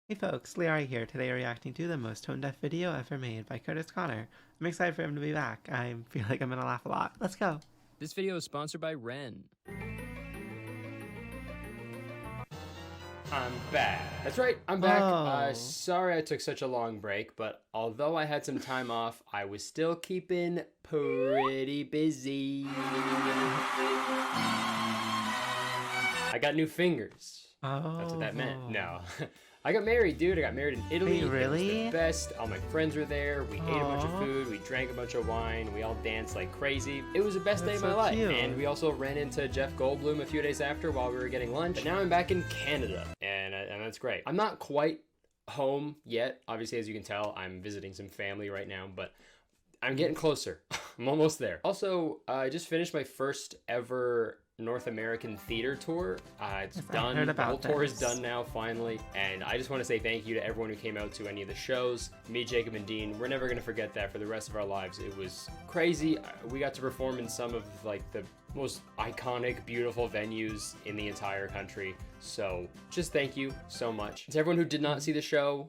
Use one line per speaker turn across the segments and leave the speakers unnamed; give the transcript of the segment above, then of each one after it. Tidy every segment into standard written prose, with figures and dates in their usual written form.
Hey folks, lyarri here. Today we're reacting to the most tone-deaf video ever made by Kurtis Connor. I'm excited for him to be back. I feel like I'm gonna laugh a lot. Let's go.
This video is sponsored by Ren. I'm back. That's right, I'm back.
Oh.
Sorry I took such a long break, but although I had some time off, I was still keeping pretty busy. I got new fingers.
Oh.
That's what that meant. No. I got married, dude. I got married in Italy.
Wait, really?
It was the best. All my friends were there. We ate a bunch of food. We drank a bunch of wine. We all danced like crazy. It was the best day of my life.
Cute.
And we also ran into Jeff Goldblum a few days after while we were getting lunch. But now I'm back in Canada, and that's great. I'm not quite home yet. Obviously, as you can tell, I'm visiting some family right now, but I'm getting closer. I'm almost there. Also, I just finished my first ever North American theater tour. It's done. The whole tour is done now, finally. And I just want to say thank you to everyone who came out to any of the shows. Me, Jacob, and Dean, we're never going to forget that for the rest of our lives. It was crazy. We got to perform in some of like the most iconic, beautiful venues in the entire country. So just thank you so much. To everyone who did not see the show,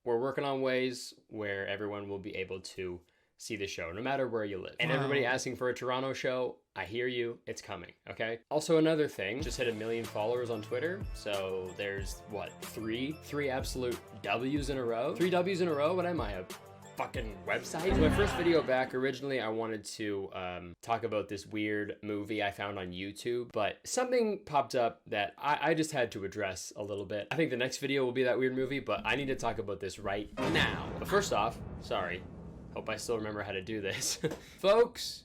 we're working on ways where everyone will be able to see the show, no matter where you live. And everybody asking for a Toronto show, I hear you, it's coming, okay? Also, another thing, just hit 1 million followers on Twitter, so there's, what, three absolute W's in a row? 3 W's in a row? What am I, a fucking website? So my first video back, originally I wanted to talk about this weird movie I found on YouTube, but something popped up that I just had to address a little bit. I think the next video will be that weird movie, but I need to talk about this right now. But first off, sorry. Hope I still remember how to do this. Folks,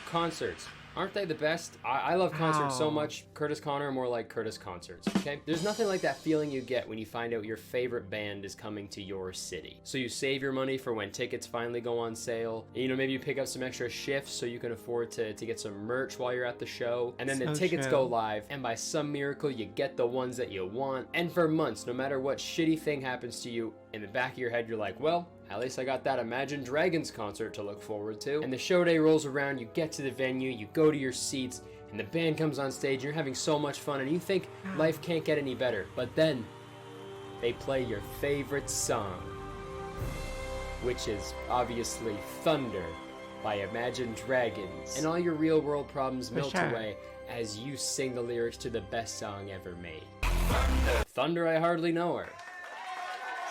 concerts. Aren't they the best? I love concerts so much. Kurtis Connor, more like Kurtis Concerts, okay? There's nothing like that feeling you get when you find out your favorite band is coming to your city. So you save your money for when tickets finally go on sale. You know, maybe you pick up some extra shifts so you can afford to get some merch while you're at the show. And then the tickets go live, and by some miracle, you get the ones that you want. And for months, no matter what shitty thing happens to you, in the back of your head, you're like, well, at least I got that Imagine Dragons concert to look forward to. And the show day rolls around, you get to the venue, you go to your seats, and the band comes on stage, you're having so much fun, and you think life can't get any better. But then, they play your favorite song, which is obviously Thunder by Imagine Dragons. And all your real world problems melt away as you sing the lyrics to the best song ever made. Thunder, I hardly know her.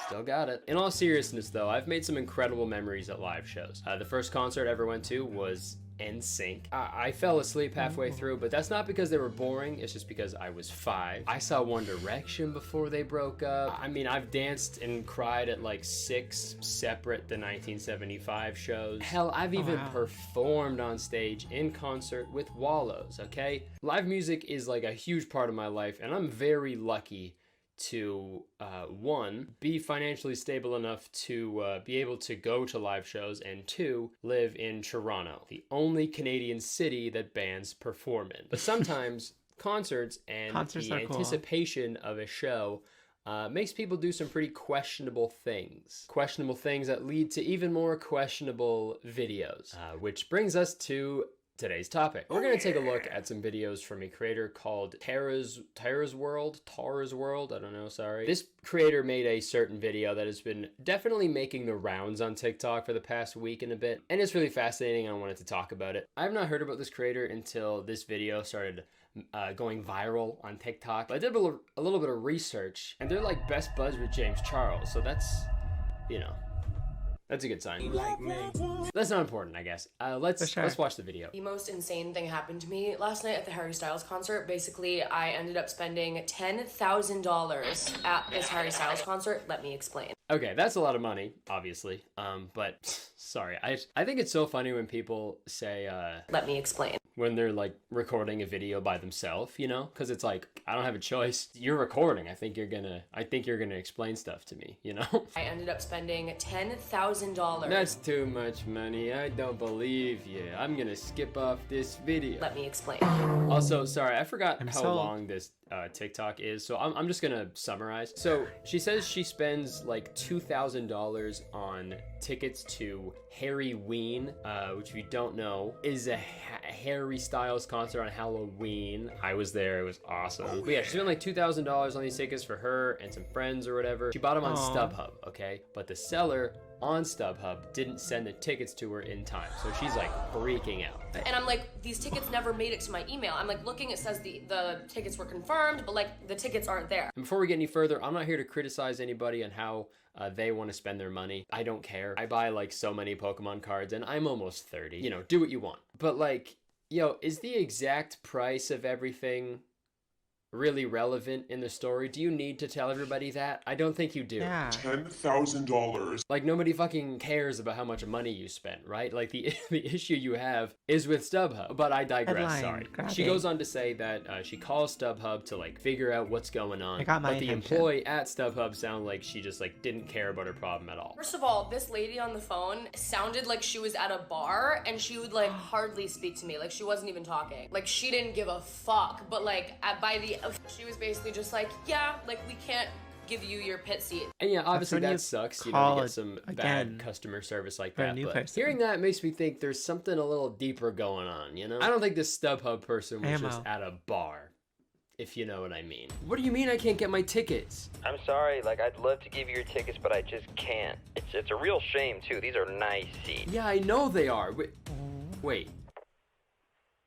Still got it. In all seriousness though, I've made some incredible memories at live shows. The first concert I ever went to was NSYNC. I fell asleep halfway through, but that's not because they were boring, it's just because I was 5. I saw One Direction before they broke up. I mean, I've danced and cried at like 6 separate the 1975 shows. Hell, I've even performed on stage in concert with Wallows, okay? Live music is like a huge part of my life, and I'm very lucky to one, be financially stable enough to be able to go to live shows, and 2, live in Toronto, the only Canadian city that bands perform in. But sometimes concerts and the anticipation of a show makes people do some pretty questionable things. Questionable things that lead to even more questionable videos. Which brings us to today's topic. We're gonna take a look at some videos from a creator called Tara's World, I don't know, sorry. This creator made a certain video that has been definitely making the rounds on TikTok for the past week and a bit, and it's really fascinating and I wanted to talk about it. I've not heard about this creator until this video started going viral on TikTok. But I did a little bit of research, and they're like best buds with James Charles, so that's, you know, that's a good sign. That's not important, I guess. Let's watch the video.
The most insane thing happened to me last night at the Harry Styles concert. Basically, I ended up spending $10,000 at this Harry Styles concert. Let me explain.
Okay, that's a lot of money, obviously. But sorry, I think it's so funny when people say,
let me explain.
When they're like recording a video by themselves, you know, because it's like, I don't have a choice. You're recording. I think you're gonna explain stuff to me, you know. I
ended up spending $10,000.
That's too much money. I don't believe you. I'm gonna skip off this video.
Let me explain.
Also, sorry, I forgot how long this TikTok is, so I'm just gonna summarize. So she says she spends like $2,000 on tickets to Harry Ween, which if you don't know is a Harry Styles concert on Halloween. I was there. It was awesome. But yeah, she spent like $2,000 on these tickets for her and some friends or whatever. She bought them on StubHub, okay? But the seller on StubHub didn't send the tickets to her in time. So she's like freaking out.
And I'm like, these tickets never made it to my email. I'm like looking, it says the tickets were confirmed, but like the tickets aren't there.
And before we get any further, I'm not here to criticize anybody on how they want to spend their money. I don't care. I buy like so many Pokemon cards and I'm almost 30. You know, do what you want. But like, yo, is the exact price of everything really relevant in the story? Do you need to tell everybody that? I don't think you do.
Yeah.
$10,000.
Like, nobody fucking cares about how much money you spent, right? Like, the issue you have is with StubHub. But I digress,
Headline,
sorry.
grab
She
it.
goes on to say that she calls StubHub to, like, figure out what's going on.
It got my
but the
attention.
employee at StubHub sounded like she just, like, didn't care about her problem at all.
First of all, this lady on the phone sounded like she was at a bar and she would like hardly speak to me. Like she wasn't even talking. Like she didn't give a fuck. But like she was basically just like, yeah, like we can't give you your pit seat.
And yeah, obviously
when you
that sucks, you know,
call
to get some
again
bad customer service like
for a
that.
new
But
person.
hearing that makes me think there's something a little deeper going on, you know? I don't think this StubHub person was just at a bar, if you know what I mean. What do you mean I can't get my tickets?
I'm sorry, like, I'd love to give you your tickets, but I just can't. It's a real shame, too. These are nice seats.
Yeah, I know they are. Wait.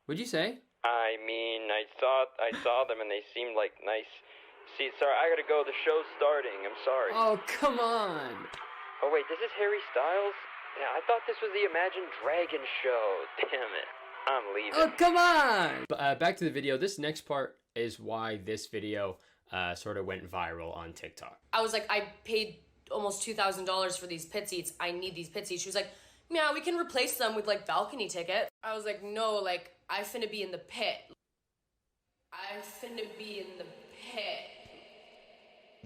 What'd you say?
I mean, I saw them and they seemed like nice seats. Sorry, I gotta go. The show's starting. I'm sorry.
Oh, come on.
Oh, wait, this is Harry Styles? Yeah, I thought this was the Imagine Dragon show. Damn it. I'm leaving.
Oh, come on. But back to the video. This next part is why this video sort of went viral on TikTok.
I was like, I paid almost $2,000 for these pit seats. I need these pit seats. She was like, yeah, we can replace them with like balcony tickets. I was like, no, like I finna be in the pit. I finna be in the pit.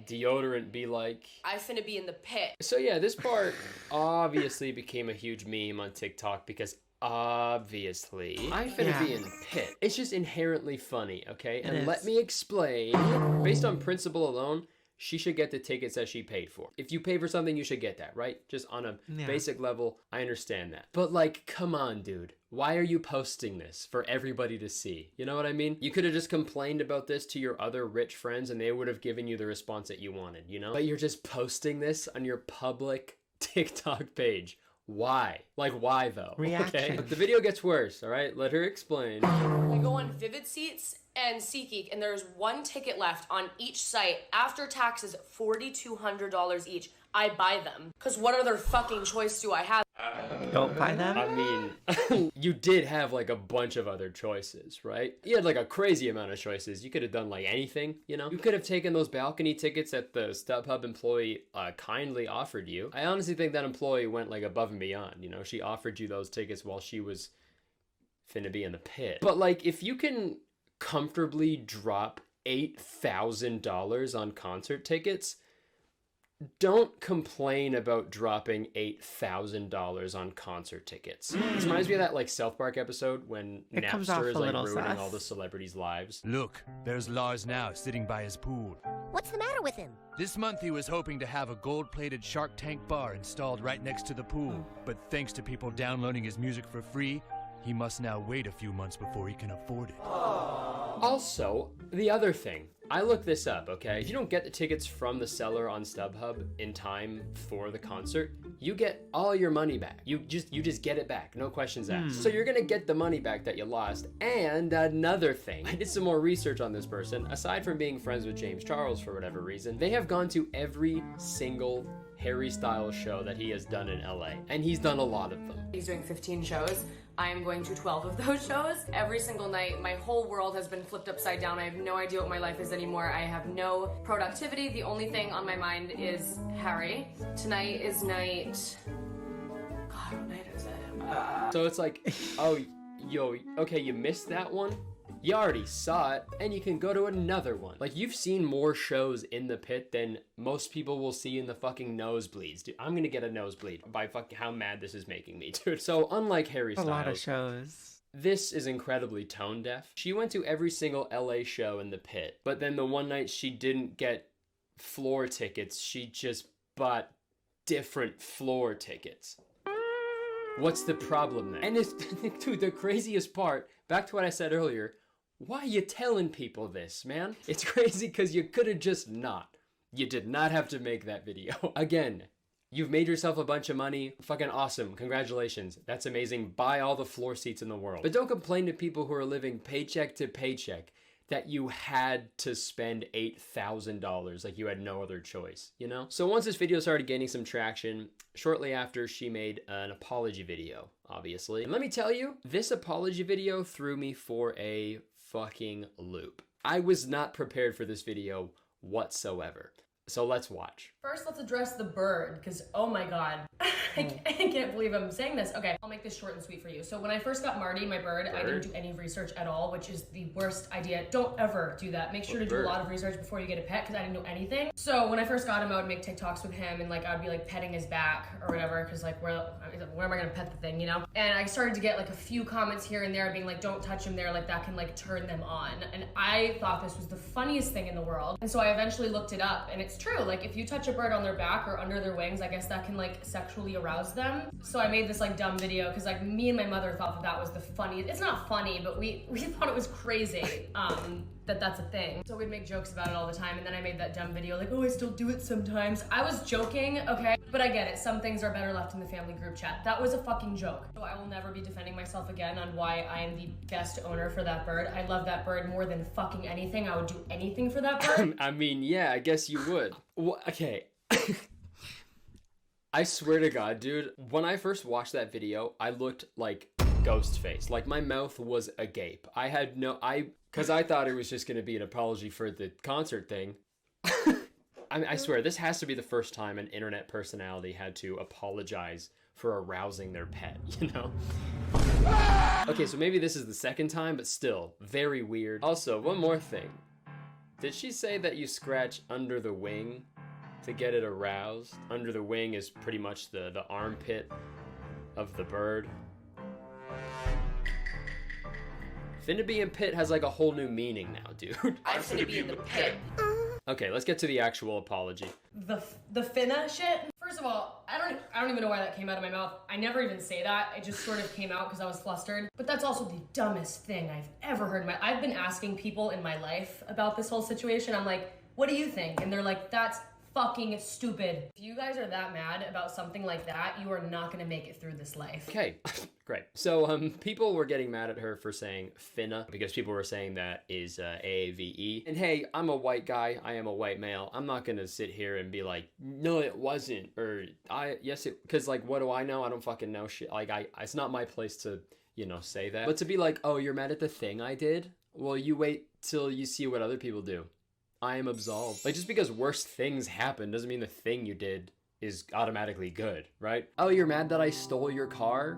Deodorant be like...
I finna be in the pit.
So yeah, this part obviously became a huge meme on TikTok because obviously I finna be in the pit. It's just inherently funny, okay? And let me explain. Based on principle alone, she should get the tickets that she paid for. If you pay for something, you should get that, right? Just on a basic level, I understand that. But like, come on, dude. Why are you posting this for everybody to see? You know what I mean? You could have just complained about this to your other rich friends and they would have given you the response that you wanted, you know? But you're just posting this on your public TikTok page. Why? Like, why though?
Reaction.
Okay? But the video gets worse, all right? Let her explain.
I go on Vivid Seats and SeatGeek, and there's one ticket left on each site. After taxes, $4,200 each. I buy them. Because what other fucking choice do I have?
Don't buy them?
I mean, you did have like a bunch of other choices, right? You had like a crazy amount of choices. You could have done like anything, you know? You could have taken those balcony tickets that the StubHub employee kindly offered you. I honestly think that employee went like above and beyond, you know? She offered you those tickets while she was finna be in the pit. But like, if you can comfortably drop $8,000 on concert tickets, don't complain about dropping $8,000 on concert tickets. This reminds me of that like South Park episode when
It comes off
Napster is
a
like
little
ruining
sus.
all the celebrities' lives.
Look, there's Lars now sitting by his pool.
What's the matter with him?
This month he was hoping to have a gold-plated Shark Tank bar installed right next to the pool, but thanks to people downloading his music for free, he must now wait a few months before he can afford it.
Also, the other thing, I looked this up, okay? If you don't get the tickets from the seller on StubHub in time for the concert, you get all your money back. You just get it back, no questions asked. So you're gonna get the money back that you lost. And another thing, I did some more research on this person. Aside from being friends with James Charles for whatever reason, they have gone to every single Harry Styles show that he has done in LA, and he's done a lot of them.
He's doing 15 shows. I am going to 12 of those shows. Every single night, my whole world has been flipped upside down. I have no idea what my life is anymore. I have no productivity. The only thing on my mind is Harry. Tonight is night... God, what night is it?
So it's like, oh, yo, okay, you missed that one? You already saw it, and you can go to another one. Like, you've seen more shows in the pit than most people will see in the fucking nosebleeds. Dude, I'm gonna get a nosebleed by fucking how mad this is making me, dude. So, unlike Harry Styles,
A lot of shows.
this is incredibly tone deaf. She went to every single LA show in the pit, but then the one night she didn't get floor tickets, she just bought different floor tickets. What's the problem then? And it's, dude, the craziest part, back to what I said earlier, why are you telling people this, man? It's crazy because you could have just not. You did not have to make that video. Again, you've made yourself a bunch of money. Fucking awesome. Congratulations. That's amazing. Buy all the floor seats in the world. But don't complain to people who are living paycheck to paycheck that you had to spend $8,000 like you had no other choice, you know? So once this video started gaining some traction, shortly after she made an apology video, obviously. And let me tell you, this apology video threw me for a fucking loop. I was not prepared for this video whatsoever. So let's watch.
First, let's address the bird, because oh my god, I can't believe I'm saying this. Okay, I'll make this short and sweet for you. So when I first got Marty, my bird, I didn't do any research at all, which is the worst idea. Don't ever do that. Make sure to do a lot of research before you get a pet, because I didn't know anything. So when I first got him, I would make TikToks with him, and like I'd be like petting his back or whatever, because like where am I gonna pet the thing, you know? And I started to get like a few comments here and there being like, don't touch him there, like that can like turn them on. And I thought this was the funniest thing in the world. And so I eventually looked it up, and it's true. Like if you touch a bird on their back or under their wings, I guess that can like sexually arouse them. So I made this like dumb video because like me and my mother thought that was the funniest. It's not funny, but we thought it was crazy that that's a thing. So we'd make jokes about it all the time, and then I made that dumb video like, oh, I still do it sometimes. I was joking, okay? But I get it. Some things are better left in the family group chat. That was a fucking joke. So I will never be defending myself again on why I am the best owner for that bird. I love that bird more than fucking anything. I would do anything for that bird.
I mean, yeah, I guess you would. Okay. I swear to God, dude, when I first watched that video, I looked like Ghostface. Like my mouth was agape. Because I thought it was just going to be an apology for the concert thing. I mean, I swear, this has to be the first time an internet personality had to apologize for arousing their pet, you know? Okay, so maybe this is the second time, but still, very weird. Also, one more thing. Did she say that you scratch under the wing to get it aroused? Under the wing is pretty much the armpit of the bird. Finna be in pit has like a whole new meaning now, dude.
I'm finna be in the pit.
Okay, let's get to the actual apology.
The finna shit? First of all, I don't even know why that came out of my mouth. I never even say that. It just sort of came out because I was flustered. But that's also the dumbest thing I've ever heard. I've been asking people in my life about this whole situation. I'm like, what do you think? And they're like, that's fucking stupid. If you guys are that mad about something like that, you are not gonna make it through this life.
Okay, great. So people were getting mad at her for saying finna because people were saying that is AAVE. And hey, I'm a white guy. I am a white male. I'm not gonna sit here and be like, no, it wasn't, or yes, it, because like, what do I know? I don't fucking know shit. Like, it's not my place to, you know, say that. But to be like, oh, you're mad at the thing I did? Well, you wait till you see what other people do. I am absolved. Like, just because worse things happen doesn't mean the thing you did is automatically good, right? Oh, you're mad that I stole your car?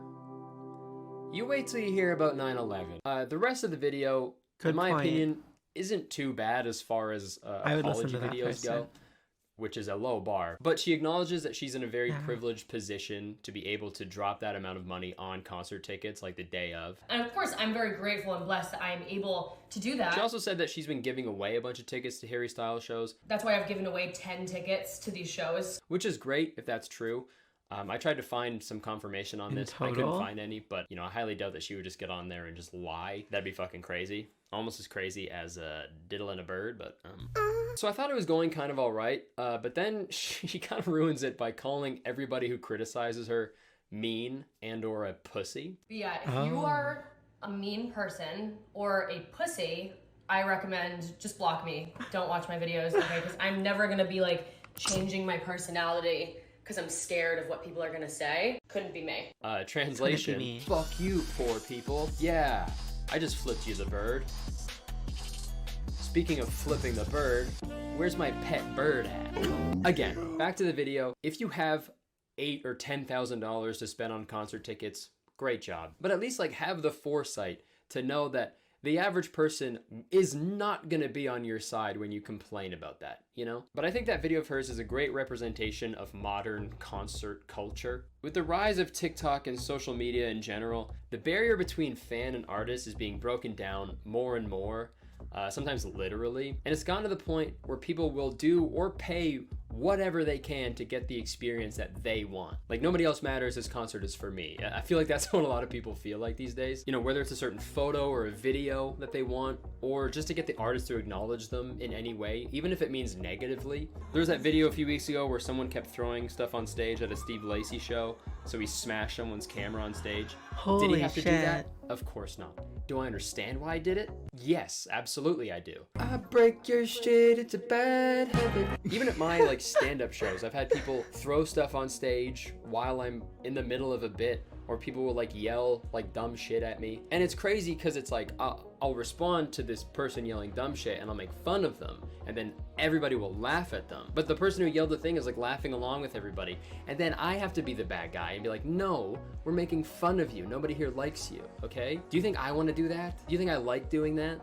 You wait till you hear about 9/11. The rest of the video, in my opinion, isn't too bad as far as apology videos go, which is a low bar. But she acknowledges that she's in a very privileged position to be able to drop that amount of money on concert tickets like the day of.
And of course, I'm very grateful and blessed that I am able to do that.
She also said that she's been giving away a bunch of tickets to Harry Styles shows.
That's why I've given away 10 tickets to these shows.
Which is great if that's true. I tried to find some confirmation on this. I couldn't find any, but you know, I highly doubt that she would just get on there and just lie. That'd be fucking crazy. Almost as crazy as diddling a bird, but So I thought it was going kind of all right, but then she kind of ruins it by calling everybody who criticizes her mean and or a pussy.
Yeah, if you are a mean person or a pussy, I recommend just block me. Don't watch my videos, okay? Because I'm never gonna be like changing my personality because I'm scared of what people are gonna say. Couldn't be me.
Translation,
Couldn't be me.
Fuck you, poor people. Yeah, I just flipped you the bird. Speaking of flipping the bird, where's my pet bird at? Again, back to the video. If you have $8,000 or $10,000 to spend on concert tickets, great job. But at least like have the foresight to know that the average person is not gonna be on your side when you complain about that, you know? But I think that video of hers is a great representation of modern concert culture. With the rise of TikTok and social media in general, the barrier between fan and artist is being broken down more and more. sometimes literally. And it's gotten to the point where people will do or pay whatever they can to get the experience that they want. Like, nobody else matters, this concert is for me. I feel like that's what a lot of people feel like these days. You know, whether it's a certain photo or a video that they want, or just to get the artist to acknowledge them in any way, even if it means negatively. There was that video a few weeks ago where someone kept throwing stuff on stage at a Steve Lacy show, so he smashed someone's camera on stage. Did he have to do that? Of course not. Do I understand why I did it? Yes, absolutely I do. I break your shit, it's a bad habit. Even at my like stand-up shows, I've had people throw stuff on stage while I'm in the middle of a bit, or people will like yell like dumb shit at me. And it's crazy because it's like, I'll respond to this person yelling dumb shit and I'll make fun of them, and then everybody will laugh at them. But the person who yelled the thing is like laughing along with everybody. And then I have to be the bad guy and be like, no, we're making fun of you. Nobody here likes you, okay? Do you think I want to do that? Do you think I like doing that?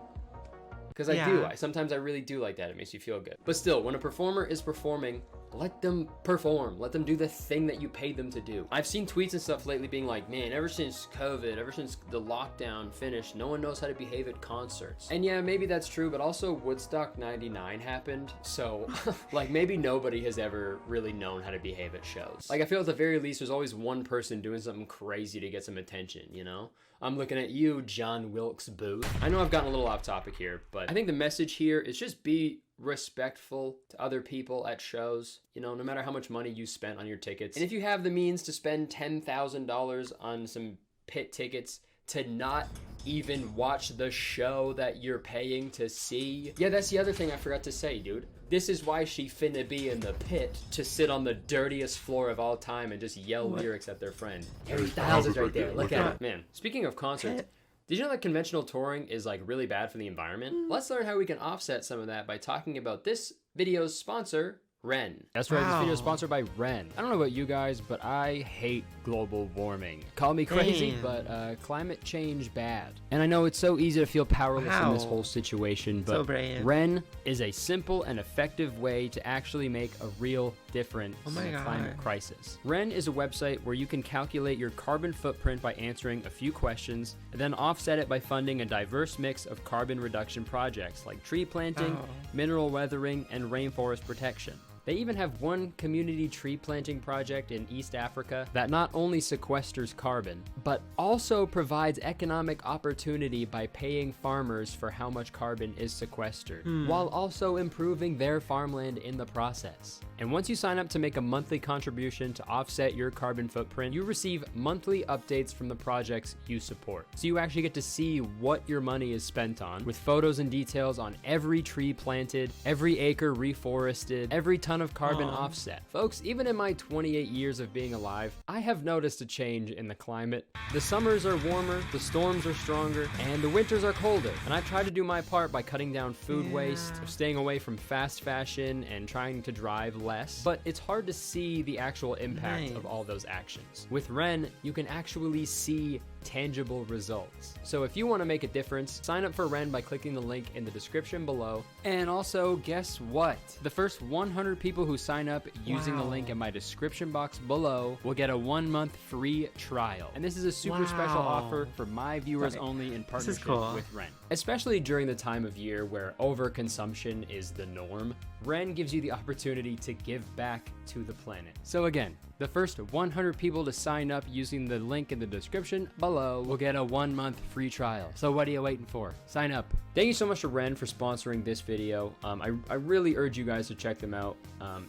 Because I do. Sometimes I really do like that. It makes you feel good. But still, when a performer is performing, let them perform. Let them do the thing that you paid them to do. I've seen tweets and stuff lately being like, man, ever since COVID, ever since the lockdown finished, no one knows how to behave at concerts. And yeah, maybe that's true, but also Woodstock 99 happened. So like maybe nobody has ever really known how to behave at shows. Like I feel at the very least, there's always one person doing something crazy to get some attention, you know? I'm looking at you, John Wilkes Booth. I know I've gotten a little off topic here, but I think the message here is just be respectful to other people at shows, you know, no matter how much money you spent on your tickets. And if you have the means to spend $10,000 on some pit tickets to not even watch the show that you're paying to see. Yeah, that's the other thing I forgot to say, dude. This is why she finna be in the pit, to sit on the dirtiest floor of all time and just yell lyrics at their friend. Harry Styles is right there, look at it. Man, speaking of concerts, did you know that conventional touring is like really bad for the environment? Let's learn how we can offset some of that by talking about this video's sponsor, Ren. That's right, this video is sponsored by Ren. I don't know about you guys, but I hate global warming. Call me crazy, but climate change bad. And I know it's so easy to feel powerless in this whole situation, but Ren is a simple and effective way to actually make a real difference in the climate crisis. Ren is a website where you can calculate your carbon footprint by answering a few questions, and then offset it by funding a diverse mix of carbon reduction projects like tree planting, mineral weathering, and rainforest protection. They even have one community tree planting project in East Africa that not only sequesters carbon, but also provides economic opportunity by paying farmers for how much carbon is sequestered, while also improving their farmland in the process. And once you sign up to make a monthly contribution to offset your carbon footprint, you receive monthly updates from the projects you support. So you actually get to see what your money is spent on, with photos and details on every tree planted, every acre reforested, every ton of carbon offset. Folks, even in my 28 years of being alive, I have noticed a change in the climate. The summers are warmer, the storms are stronger, and the winters are colder. And I've tried to do my part by cutting down food waste, staying away from fast fashion, and trying to drive less. But it's hard to see the actual impact of all those actions. With Ren, you can actually see tangible results. So if you want to make a difference, sign up for Ren by clicking the link in the description below. And also, guess what? The first 100 people who sign up using the link in my description box below will get a 1-month free trial. And this is a super special offer for my viewers only in partnership with Ren. Especially during the time of year where overconsumption is the norm, Ren gives you the opportunity to give back to the planet. So again, the first 100 people to sign up using the link in the description below will get a 1-month free trial. So what are you waiting for? Sign up. Thank you so much to Ren for sponsoring this video. I really urge you guys to check them out.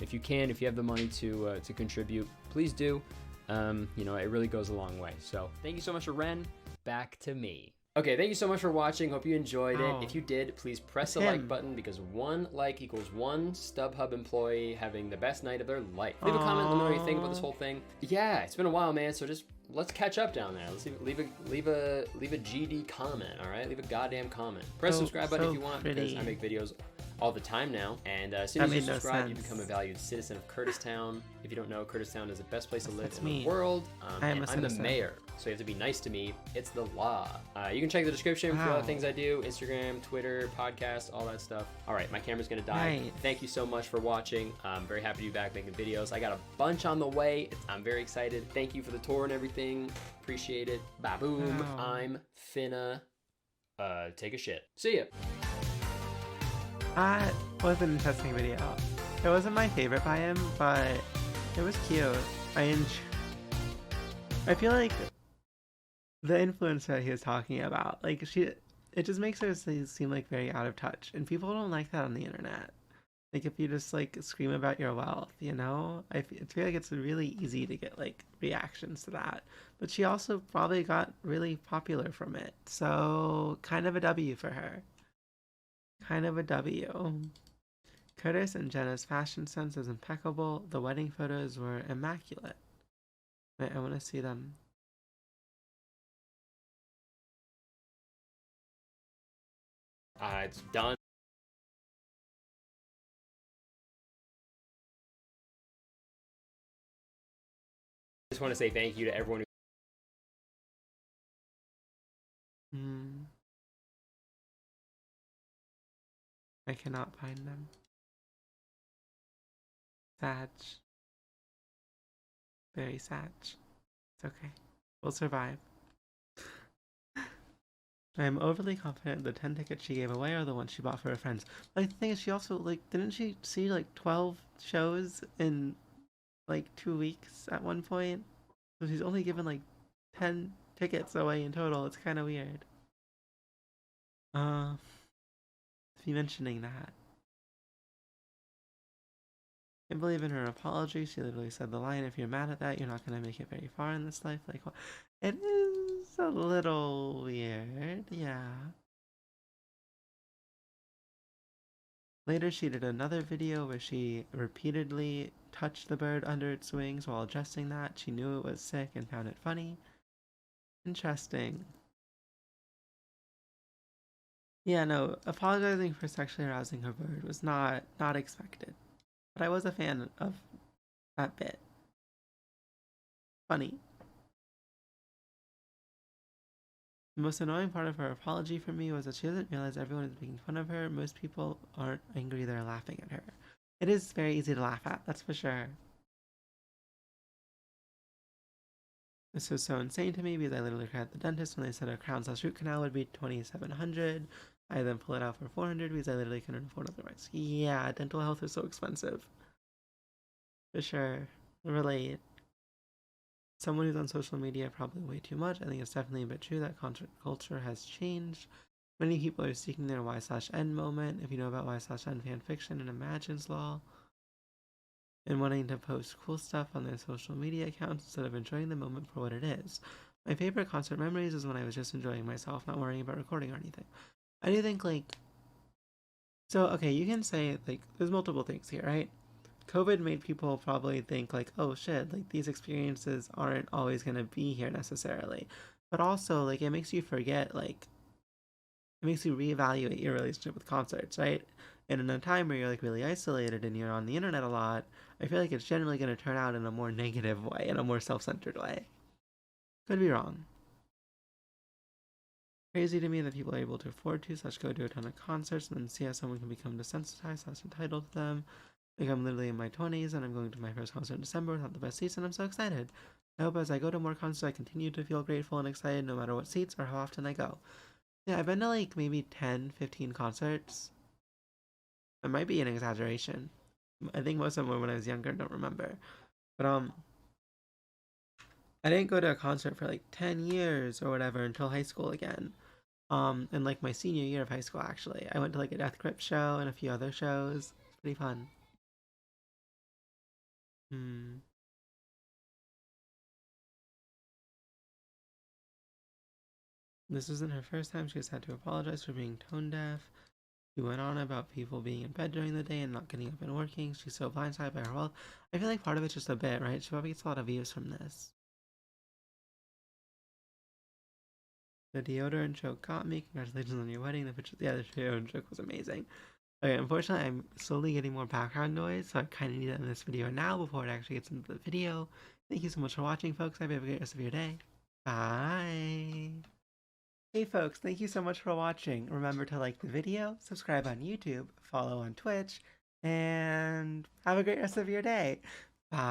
If you can, if you have the money to contribute, please do. You know, it really goes a long way. So thank you so much to Ren. Back to me. Okay, thank you so much for watching. Hope you enjoyed it. If you did, please press the like button, because 1 like equals 1 StubHub employee having the best night of their life. Leave a comment, let me know what you think about this whole thing. Yeah, it's been a while, man, so just let's catch up down there. Let's leave a GD comment, all right? Leave a goddamn comment. Press subscribe button if you want, because I make videos all the time now. And as soon as you subscribe, you become a valued citizen of Kurtistown. If you don't know, Kurtistown is the best place to live in the world. I'm the mayor, so you have to be nice to me. It's the law. You can check the description for other things I do: Instagram, Twitter, podcast, all that stuff. All right, my camera's gonna die. Thank you so much for watching. I'm very happy to be back making videos. I got a bunch on the way. I'm very excited. Thank you for the tour and everything. Appreciate it. Ba boom. I'm finna take a shit. See ya.
That was an interesting video. It wasn't my favorite by him, but it was cute. I feel like the influencer he was talking about, like it just makes her seem like very out of touch, and people don't like that on the internet. Like if you just like scream about your wealth, you know, I feel like it's really easy to get like reactions to that. But she also probably got really popular from it, so kind of a W for her. Kind of a W. Kurtis and Jenna's fashion sense is impeccable. The wedding photos were immaculate. Wait, I want to see them.
It's done. I just want to say thank you to everyone who
I cannot find them. Sad. Very sad. It's okay. We'll survive. I am overly confident the 10 tickets she gave away are the ones she bought for her friends. Like, the thing is, she also, like, didn't she see, like, 12 shows in, like, 2 weeks at one point? So she's only given, like, 10 tickets away in total. It's kind of weird. If you mentioning that. I believe in her apology. She literally said the line, if you're mad at that, you're not going to make it very far in this life. Like, well, it is a little weird, yeah. Later, she did another video where she repeatedly touched the bird under its wings while adjusting that. She knew it was sick and found it funny. Interesting. Yeah, no, apologizing for sexually arousing her bird was not expected. But I was a fan of that bit. Funny. The most annoying part of her apology for me was that she doesn't realize everyone is making fun of her. Most people aren't angry, they're laughing at her. It is very easy to laugh at, that's for sure. This was so insane to me because I literally cried at the dentist when they said a crown/root canal would be $2,700. I then pull it out for $400 because I literally couldn't afford otherwise. Yeah, dental health is so expensive. For sure. Relate. Someone who's on social media probably way too much. I think it's definitely a bit true that concert culture has changed. Many people are seeking their Y/N moment. If you know about Y/N fanfiction and Imagine's Law, and wanting to post cool stuff on their social media accounts instead of enjoying the moment for what it is. My favorite concert memories is when I was just enjoying myself, not worrying about recording or anything. I do think, like, so, okay, you can say, like, there's multiple things here, right? COVID made people probably think, like, oh shit, like, these experiences aren't always going to be here necessarily. But also, like, it makes you forget, like, it makes you reevaluate your relationship with concerts, right? And in a time where you're, like, really isolated and you're on the internet a lot, I feel like it's generally going to turn out in a more negative way, in a more self-centered way. Could be wrong. Crazy to me that people are able to afford to go to a ton of concerts and then see how someone can become desensitized, less entitled to them. Like, I'm literally in my 20s and I'm going to my first concert in December without the best seats and I'm so excited. I hope as I go to more concerts I continue to feel grateful and excited no matter what seats or how often I go. Yeah, I've been to like maybe 10, 15 concerts. It might be an exaggeration. I think most of them were when I was younger, don't remember. But I didn't go to a concert for like 10 years or whatever until high school again. And like my senior year of high school actually. I went to like a Death Grip show and a few other shows. It's pretty fun. This isn't her first time she's had to apologize for being tone deaf. She went on about people being in bed during the day and not getting up and working. She's so blindsided by her wealth. I feel like part of it's just a bit, right? She probably gets a lot of views from this. The deodorant joke got me. Congratulations on your wedding. The picture, yeah, the deodorant joke was amazing. Okay, unfortunately, I'm slowly getting more background noise, so I kind of need it in this video now before it actually gets into the video. Thank you so much for watching, folks. I hope you have a great rest of your day. Bye! Hey folks, thank you so much for watching. Remember to like the video, subscribe on YouTube, follow on Twitch, and have a great rest of your day. Bye!